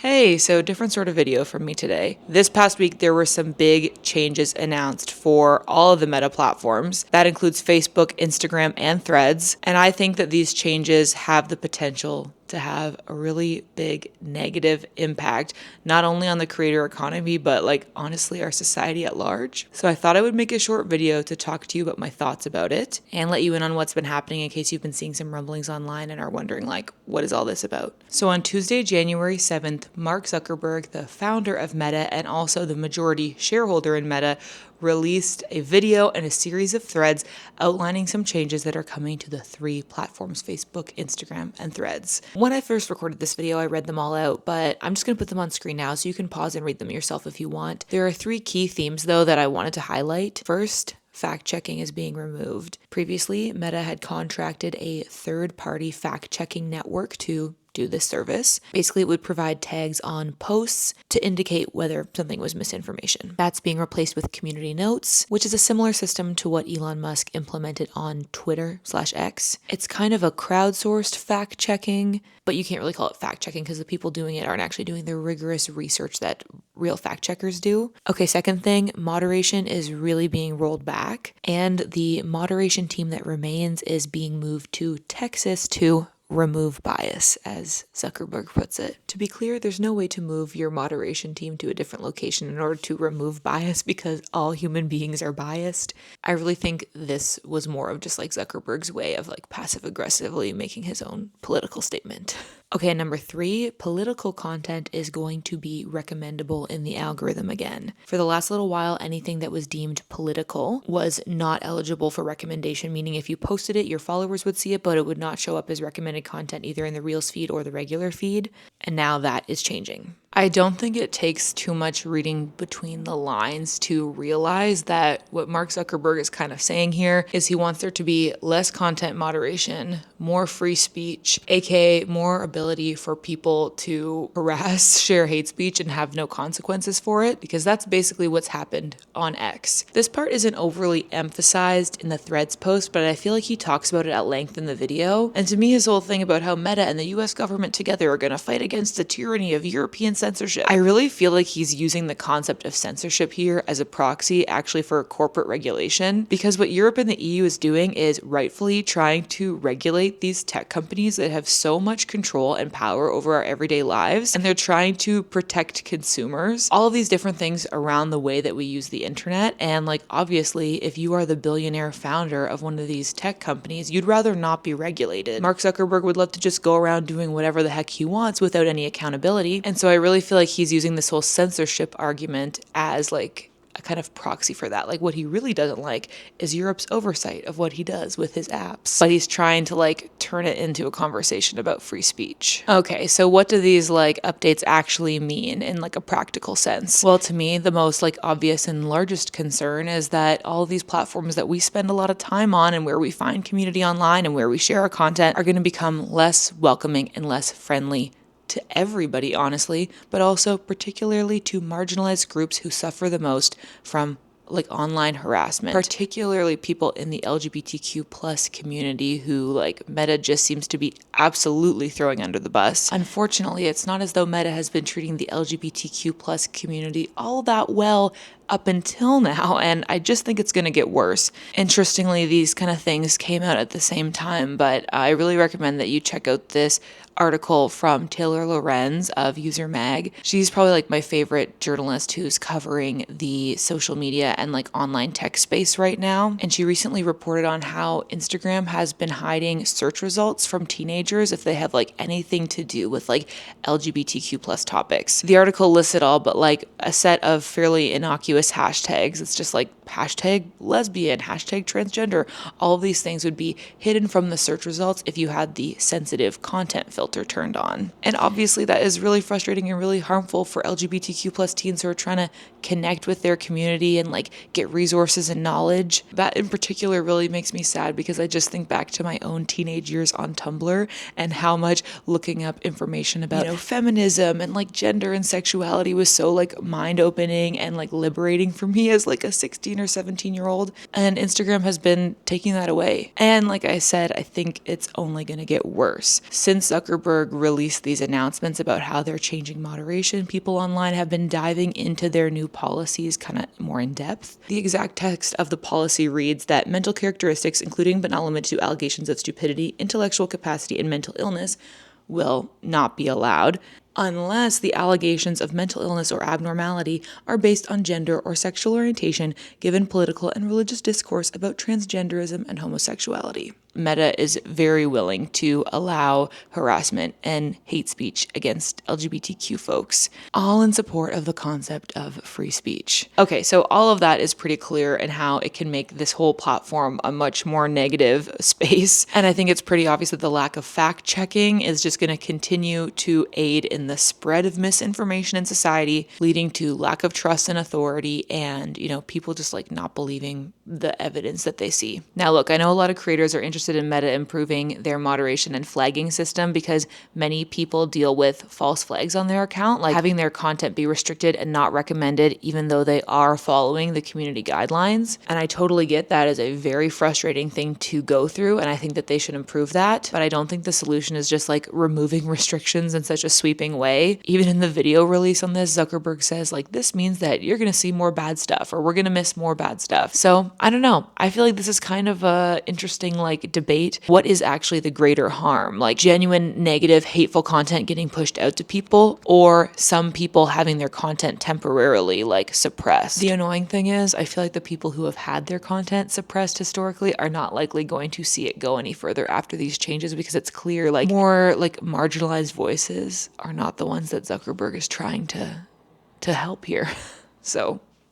Hey, so different sort of video from me today. This past week, there were some big changes announced for all of the Meta platforms. That includes Facebook, Instagram, and Threads. And I think that these changes have the potential to have a really big negative impact, not only on the creator economy, but honestly our society at large. So I thought I would make a short video to talk to you about my thoughts about it and let you in on what's been happening in case you've been seeing some rumblings online and are wondering what is all this about? So on Tuesday, January 7th, Mark Zuckerberg, the founder of Meta and also the majority shareholder in Meta, released a video and a series of threads outlining some changes that are coming to the three platforms, Facebook, Instagram, and Threads. When I first recorded this video, I read them all out, but I'm just going to put them on screen now so you can pause and read them yourself if you want. There are three key themes, though, that I wanted to highlight. First, fact-checking is being removed. Previously, Meta had contracted a third-party fact-checking network to do this service. Basically, it would provide tags on posts to indicate whether something was misinformation. That's being replaced with community notes, which is a similar system to what Elon Musk implemented on Twitter/X. It's kind of a crowdsourced fact-checking, but you can't really call it fact-checking because the people doing it aren't actually doing the rigorous research that real fact-checkers do. Okay, second thing, moderation is really being rolled back, and the moderation team that remains is being moved to Texas to remove bias, as Zuckerberg puts it. To be clear, there's no way to move your moderation team to a different location in order to remove bias because all human beings are biased. I really think this was more of just Zuckerberg's way of passive aggressively making his own political statement. Okay, number 3, political content is going to be recommendable in the algorithm again. For the last little while, anything that was deemed political was not eligible for recommendation, meaning if you posted it, your followers would see it, but it would not show up as recommended content either in the Reels feed or the regular feed. And now that is changing. I don't think it takes too much reading between the lines to realize that what Mark Zuckerberg is kind of saying here is he wants there to be less content moderation, more free speech, aka more ability for people to harass, share hate speech, and have no consequences for it, because that's basically what's happened on X. This part isn't overly emphasized in the Threads post, but I feel like he talks about it at length in the video. And to me, his whole thing about how Meta and the US government together are going to fight against the tyranny of European censorship. I really feel like he's using the concept of censorship here as a proxy actually for corporate regulation, because what Europe and the EU is doing is rightfully trying to regulate these tech companies that have so much control and power over our everyday lives, and they're trying to protect consumers. All of these different things around the way that we use the internet, and obviously if you are the billionaire founder of one of these tech companies, you'd rather not be regulated. Mark Zuckerberg would love to just go around doing whatever the heck he wants without any accountability, and so I really feel like he's using this whole censorship argument as a kind of proxy for that. What he really doesn't like is Europe's oversight of what he does with his apps. But he's trying to turn it into a conversation about free speech. Okay, so what do these updates actually mean in a practical sense? Well, to me, the most obvious and largest concern is that all of these platforms that we spend a lot of time on and where we find community online and where we share our content are going to become less welcoming and less friendly to everybody, honestly, but also particularly to marginalized groups who suffer the most from online harassment, particularly people in the LGBTQ plus community who Meta just seems to be absolutely throwing under the bus. Unfortunately, it's not as though Meta has been treating the LGBTQ plus community all that well up until now, and I just think it's going to get worse. Interestingly, these kind of things came out at the same time, but I really recommend that you check out this article from Taylor Lorenz of User Mag. She's probably my favorite journalist who's covering the social media and online tech space right now. And she recently reported on how Instagram has been hiding search results from teenagers if they have anything to do with LGBTQ plus topics. The article lists it all, but a set of fairly innocuous hashtags. It's just hashtag lesbian, hashtag transgender. All of these things would be hidden from the search results if you had the sensitive content filter turned on. And obviously that is really frustrating and really harmful for LGBTQ plus teens who are trying to connect with their community and get resources and knowledge. That in particular really makes me sad because I just think back to my own teenage years on Tumblr and how much looking up information about feminism and gender and sexuality was so mind-opening and liberating liberating for me as like a 16 or 17-year-old. And Instagram has been taking that away. And like I said, I think it's only going to get worse. Since Zuckerberg released these announcements about how they're changing moderation, people online have been diving into their new policies kind of more in depth. The exact text of the policy reads that mental characteristics, including but not limited to allegations of stupidity, intellectual capacity, and mental illness, will not be allowed unless the allegations of mental illness or abnormality are based on gender or sexual orientation, given political and religious discourse about transgenderism and homosexuality. Meta is very willing to allow harassment and hate speech against LGBTQ folks, all in support of the concept of free speech. Okay, so all of that is pretty clear in how it can make this whole platform a much more negative space. And I think it's pretty obvious that the lack of fact checking is just going to continue to aid in the spread of misinformation in society, leading to lack of trust and authority and, people just like not believing the evidence that they see. Now, look, I know a lot of creators are interested in Meta improving their moderation and flagging system because many people deal with false flags on their account, like having their content be restricted and not recommended, even though they are following the community guidelines. And I totally get that is a very frustrating thing to go through, and I think that they should improve that. But I don't think the solution is just like removing restrictions in such a sweeping way. Even in the video release on this, Zuckerberg says like, this means that you're going to see more bad stuff, or we're going to miss more bad stuff. So I don't know. I feel like this is kind of a interesting like debate. What is actually the greater harm? Like genuine negative, hateful content getting pushed out to people, or some people having their content temporarily like suppressed? The annoying thing is I feel like the people who have had their content suppressed historically are not likely going to see it go any further after these changes, because it's clear like more like marginalized voices are not the ones that Zuckerberg is trying to help here.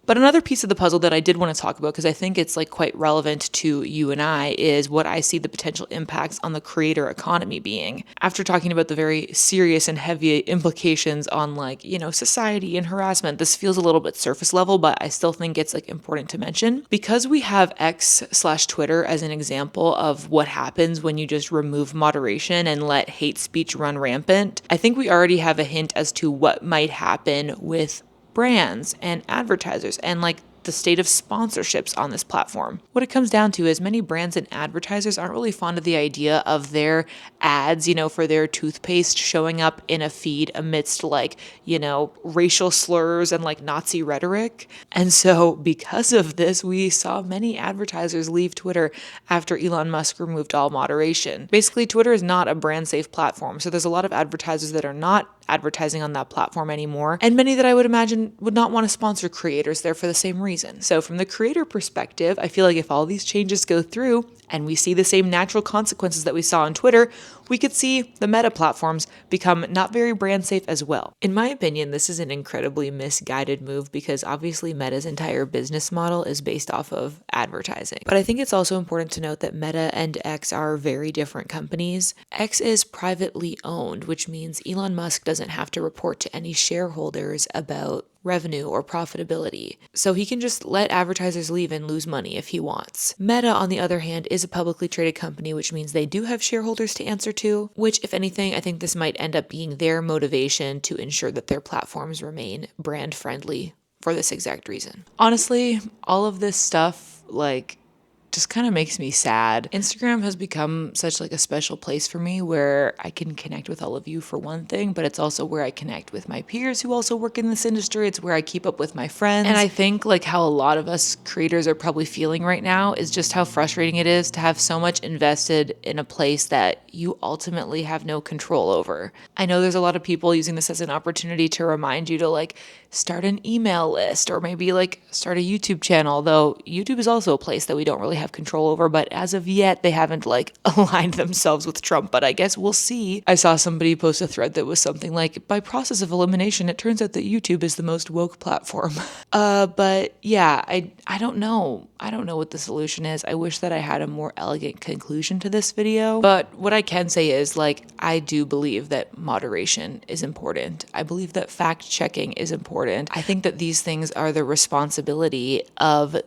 But another piece of the puzzle that I did want to talk about, because I think it's like quite relevant to you and I, is what I see the potential impacts on the creator economy being. After talking about the very serious and heavy implications on like, society and harassment, this feels a little bit surface level, but I still think it's like important to mention. Because we have X/Twitter as an example of what happens when you just remove moderation and let hate speech run rampant, I think we already have a hint as to what might happen with brands and advertisers and like the state of sponsorships on this platform. What it comes down to is many brands and advertisers aren't really fond of the idea of their ads, for their toothpaste showing up in a feed amidst like, racial slurs and like Nazi rhetoric. And so because of this, we saw many advertisers leave Twitter after Elon Musk removed all moderation. Basically, Twitter is not a brand safe platform. So there's a lot of advertisers that are not advertising on that platform anymore, and many that I would imagine would not want to sponsor creators there for the same reason. So from the creator perspective, I feel like if all these changes go through and we see the same natural consequences that we saw on Twitter, we could see the Meta platforms become not very brand safe as well. In my opinion, this is an incredibly misguided move because obviously Meta's entire business model is based off of advertising. But I think it's also important to note that Meta and X are very different companies. X is privately owned, which means Elon Musk doesn't have to report to any shareholders about revenue or profitability. So he can just let advertisers leave and lose money if he wants. Meta, on the other hand, is a publicly traded company, which means they do have shareholders to answer to, which, if anything, I think this might end up being their motivation to ensure that their platforms remain brand friendly for this exact reason. Honestly, all of this stuff, just kind of makes me sad. Instagram has become such like a special place for me where I can connect with all of you for one thing, but it's also where I connect with my peers who also work in this industry. It's where I keep up with my friends. And I think like how a lot of us creators are probably feeling right now is just how frustrating it is to have so much invested in a place that you ultimately have no control over. I know there's a lot of people using this as an opportunity to remind you to like start an email list or maybe like start a YouTube channel, though YouTube is also a place that we don't really have control over, but as of yet they haven't like aligned themselves with Trump, but I guess we'll see. I saw somebody post a thread that was something like, by process of elimination, it turns out that YouTube is the most woke platform. But yeah, I don't know. I don't know what the solution is. I wish that I had a more elegant conclusion to this video, but what I can say is like, I do believe that moderation is important. I believe that fact checking is important. I think that these things are the responsibility of,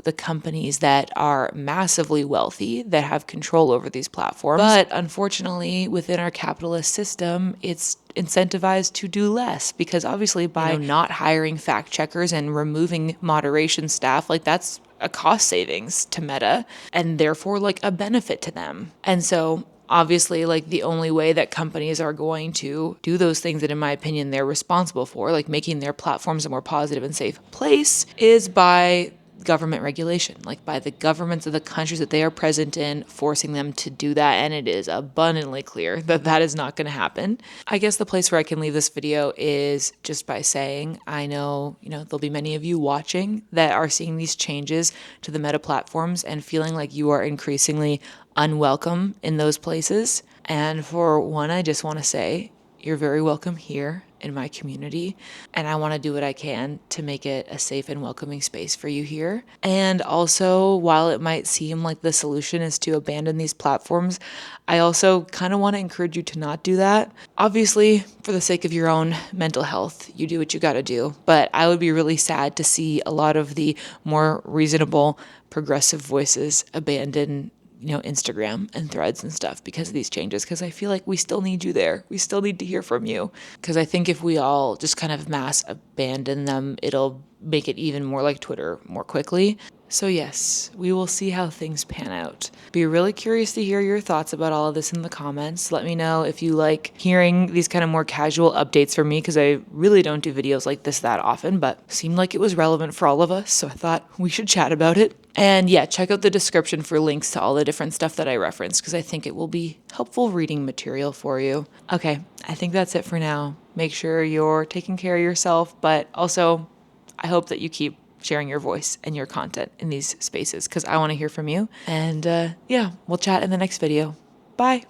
the companies that are massively wealthy that have control over these platforms. But unfortunately, within our capitalist system, it's incentivized to do less because obviously by not hiring fact checkers and removing moderation staff, like that's a cost savings to Meta and therefore like a benefit to them. And so obviously, like the only way that companies are going to do those things that, in my opinion, they're responsible for, like making their platforms a more positive and safe place, is by government regulation, like by the governments of the countries that they are present in, forcing them to do that. And it is abundantly clear that that is not going to happen. I guess the place where I can leave this video is just by saying, I know, there'll be many of you watching that are seeing these changes to the Meta platforms and feeling like you are increasingly unwelcome in those places. And for one, I just want to say, you're very welcome here in my community, and I want to do what I can to make it a safe and welcoming space for you here. And also, while it might seem like the solution is to abandon these platforms, I also kind of want to encourage you to not do that. Obviously, for the sake of your own mental health, you do what you got to do, but I would be really sad to see a lot of the more reasonable, progressive voices abandon Instagram and Threads and stuff because of these changes, because I feel like we still need you there. We still need to hear from you, because I think if we all just kind of mass abandon them, it'll make it even more like Twitter more quickly. So yes, we will see how things pan out. Be really curious to hear your thoughts about all of this in the comments. Let me know if you like hearing these kind of more casual updates from me, because I really don't do videos like this that often, but seemed like it was relevant for all of us, so I thought we should chat about it. And yeah, check out the description for links to all the different stuff that I referenced, because I think it will be helpful reading material for you. Okay, I think that's it for now. Make sure you're taking care of yourself, but also I hope that you keep sharing your voice and your content in these spaces, because I want to hear from you. And yeah, we'll chat in the next video. Bye.